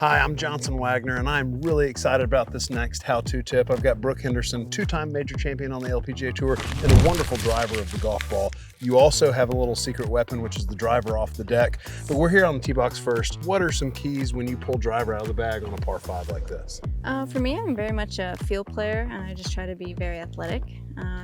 Hi, I'm Johnson Wagner, and I'm really excited about this next how-to tip. I've got Brooke Henderson, two-time major champion on the LPGA Tour, and a wonderful driver of the golf ball. You also have a little secret weapon, which is the driver off the deck. But we're here on the tee box first. What are some keys when you pull driver out of the bag on a par 5 like this? For me, I'm very much a field player, and I just try to be very athletic.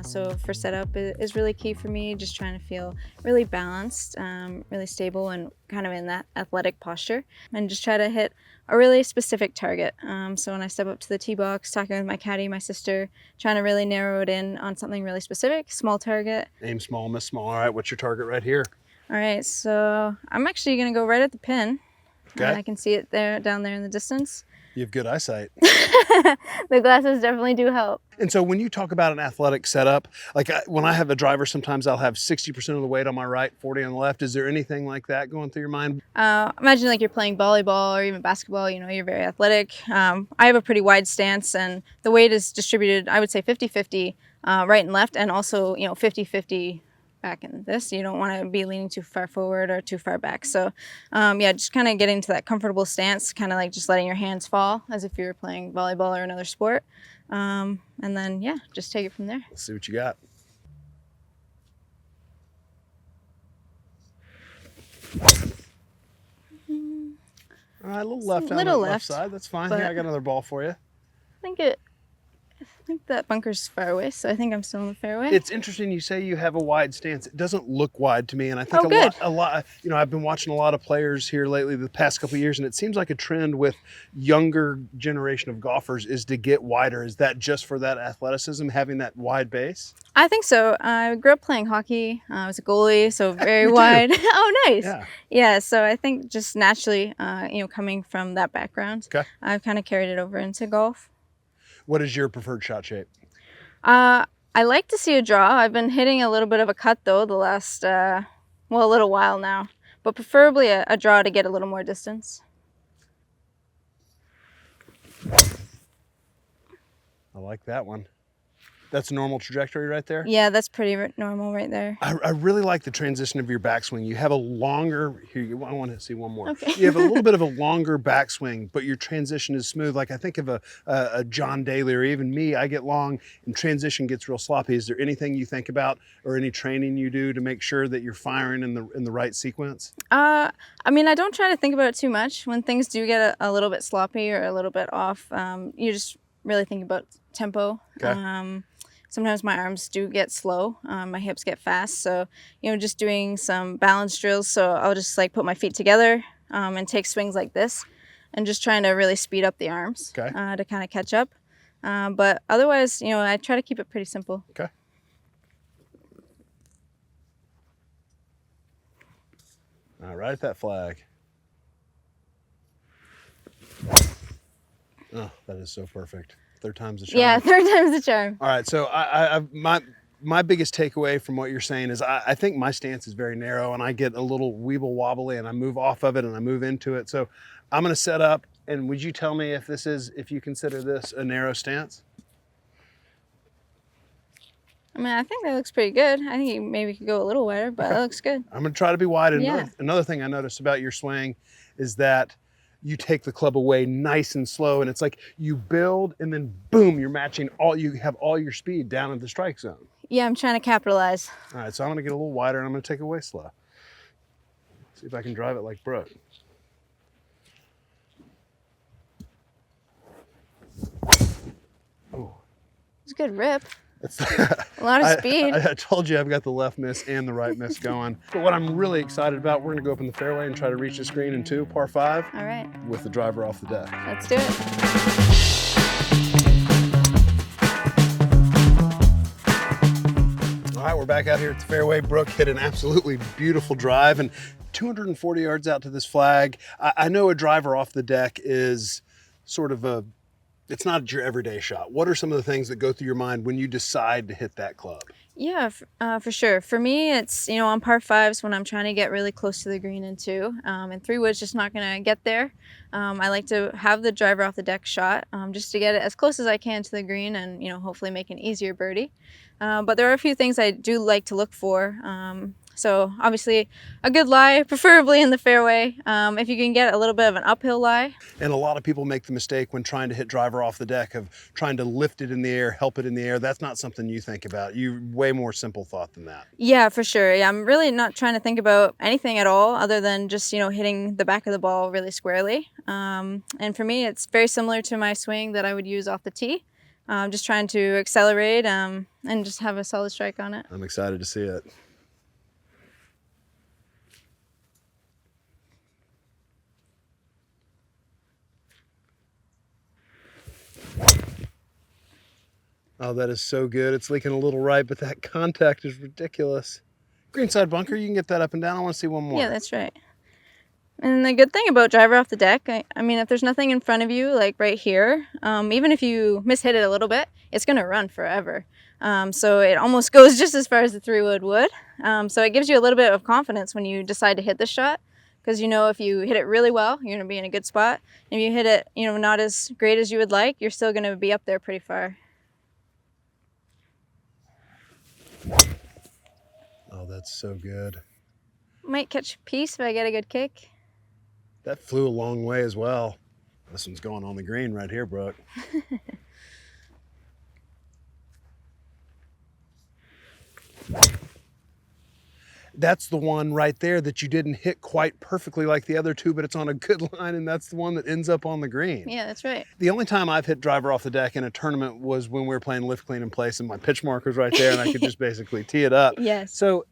So for setup is really key for me, just trying to feel really balanced, really stable, and kind of in that athletic posture, and just try to hit a really specific target. So when I step up to the tee box, talking with my caddy, my sister, trying to really narrow it in on something really specific, small target. Aim small, miss small. All right, what's your target right here? All right, so I'm actually going to go right at the pin. Okay. I can see it down there in the distance. You have good eyesight. The glasses definitely do help. And so when you talk about an athletic setup, like when I have a driver, sometimes I'll have 60% of the weight on my right, 40 on the left. Is there anything like that going through your mind? Imagine like you're playing volleyball or even basketball, you're very athletic. I have a pretty wide stance, and the weight is distributed, I would say 50-50 right and left, and also 50-50 back in this. You don't want to be leaning too far forward or too far back. So yeah, just kind of getting to that comfortable stance, kind of like just letting your hands fall as if you were playing volleyball or another sport. And then, yeah, just take it from there. Let's see what you got. All right, a little left on the left side. That's fine. Here, I got another ball for you. I think that bunker's far away, so I think I'm still in the fairway. It's interesting you say you have a wide stance. It doesn't look wide to me, and I think a lot. I've been watching a lot of players here lately the past couple of years, and it seems like a trend with younger generation of golfers is to get wider. Is that just for that athleticism, having that wide base? I think so. I grew up playing hockey. I was a goalie, so very wide. Oh, nice. Yeah. So I think just naturally, coming from that background, I've kind of carried it over into golf. What is your preferred shot shape? I like to see a draw. I've been hitting a little bit of a cut though the last, a little while now, but preferably a draw to get a little more distance. I like that one. That's a normal trajectory right there? Yeah, that's pretty normal right there. I really like the transition of your backswing. You have a longer, I want to see one more. Okay. You have a little bit of a longer backswing, but your transition is smooth. Like I think of a John Daly or even me, I get long and transition gets real sloppy. Is there anything you think about or any training you do to make sure that you're firing in the right sequence? I don't try to think about it too much. When things do get a little bit sloppy or a little bit off, you just really think about tempo. Okay. Sometimes my arms do get slow, my hips get fast, so just doing some balance drills. So I'll just like put my feet together and take swings like this, and just trying to really speed up the arms to kind of catch up. But otherwise, I try to keep it pretty simple. Okay. All right, at that flag. Oh, that is so perfect. Third time's the charm. Yeah, third time's the charm. All right, so my biggest takeaway from what you're saying is I think my stance is very narrow, and I get a little weeble wobbly, and I move off of it and I move into it. So I'm going to set up, and would you tell me if you consider this a narrow stance? I think that looks pretty good. I think you maybe could go a little wider, but that looks good. I'm going to try to be wide. Yeah. Another thing I noticed about your swing is that you take the club away nice and slow, and it's like you build and then boom, you're matching you have all your speed down at the strike zone. Yeah, I'm trying to capitalize. All right, so I'm going to get a little wider, and I'm going to take it away slow. See if I can drive it like Brooke. Oh. It's a good rip. A lot of speed. I told you I've got the left miss and the right miss going. But what I'm really excited about, we're going to go up in the fairway and try to reach this green in 2, par 5. All right. With the driver off the deck. Let's do it. All right, we're back out here at the fairway. Brooke hit an absolutely beautiful drive, and 240 yards out to this flag. I know a driver off the deck is sort of it's not your everyday shot. What are some of the things that go through your mind when you decide to hit that club? Yeah, for sure. For me, it's, on par 5s when I'm trying to get really close to the green in 2. And 3 wood's just not going to get there. I like to have the driver off the deck shot just to get it as close as I can to the green and, hopefully make an easier birdie. But there are a few things I do like to look for. So obviously a good lie, preferably in the fairway. If you can get a little bit of an uphill lie. And a lot of people make the mistake when trying to hit driver off the deck of trying to lift it in the air, help it in the air. That's not something you think about. You way more simple thought than that. Yeah, for sure. Yeah, I'm really not trying to think about anything at all other than just, hitting the back of the ball really squarely. And for me, it's very similar to my swing that I would use off the tee. Just trying to accelerate and just have a solid strike on it. I'm excited to see it. Oh, that is so good. It's leaking a little right, but that contact is ridiculous. Greenside bunker, you can get that up and down. I want to see one more. Yeah, that's right. And the good thing about driver off the deck, I mean, if there's nothing in front of you, like right here, even if you mishit it a little bit, it's going to run forever. So it almost goes just as far as the 3-wood would. So it gives you a little bit of confidence when you decide to hit this shot, because if you hit it really well, you're going to be in a good spot. If you hit it, not as great as you would like, you're still going to be up there pretty far. Oh, that's so good. Might catch a piece if I get a good kick. That flew a long way as well. This one's going on the green right here, Brooke. That's the one right there that you didn't hit quite perfectly like the other two, but it's on a good line, and that's the one that ends up on the green. Yeah, that's right. The only time I've hit driver off the deck in a tournament was when we were playing lift, clean, and place, and my pitch marker's right there, and I could just basically tee it up. Yes. So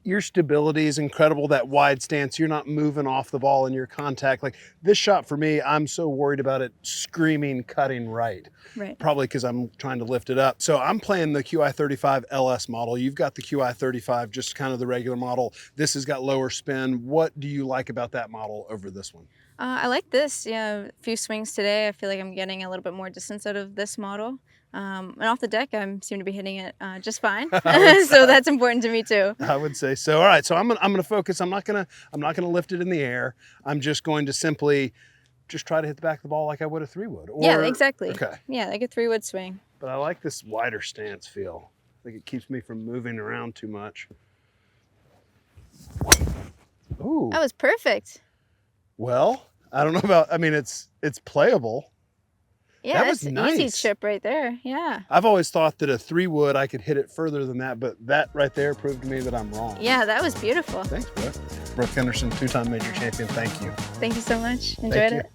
your stability is incredible, that wide stance. You're not moving off the ball in your contact. Like this shot for me, I'm so worried about it screaming, cutting right. Right. Probably because I'm trying to lift it up. So I'm playing the QI35 LS model. You've got the QI35, just kind of the regular model. This has got lower spin. What do you like about that model over this one? I like this. Yeah, a few swings today. I feel like I'm getting a little bit more distance out of this model. And off the deck, I seem to be hitting it just fine. So that's important to me too. I would say so. All right, so I'm gonna focus. I'm not gonna lift it in the air. I'm just going to simply just try to hit the back of the ball like I would a 3-wood. Yeah, exactly. Okay. Yeah, like a 3-wood swing. But I like this wider stance feel. I think it keeps me from moving around too much. Ooh. That was perfect. Well, I don't know about. I mean, it's playable. Yeah, that was that's nice. An easy chip right there. Yeah. I've always thought that a 3-wood, I could hit it further than that, but that right there proved to me that I'm wrong. Yeah, that was beautiful. Thanks, Brooke. Brooke Henderson, 2-time major champion. Thank you. Thank you so much. Enjoyed it.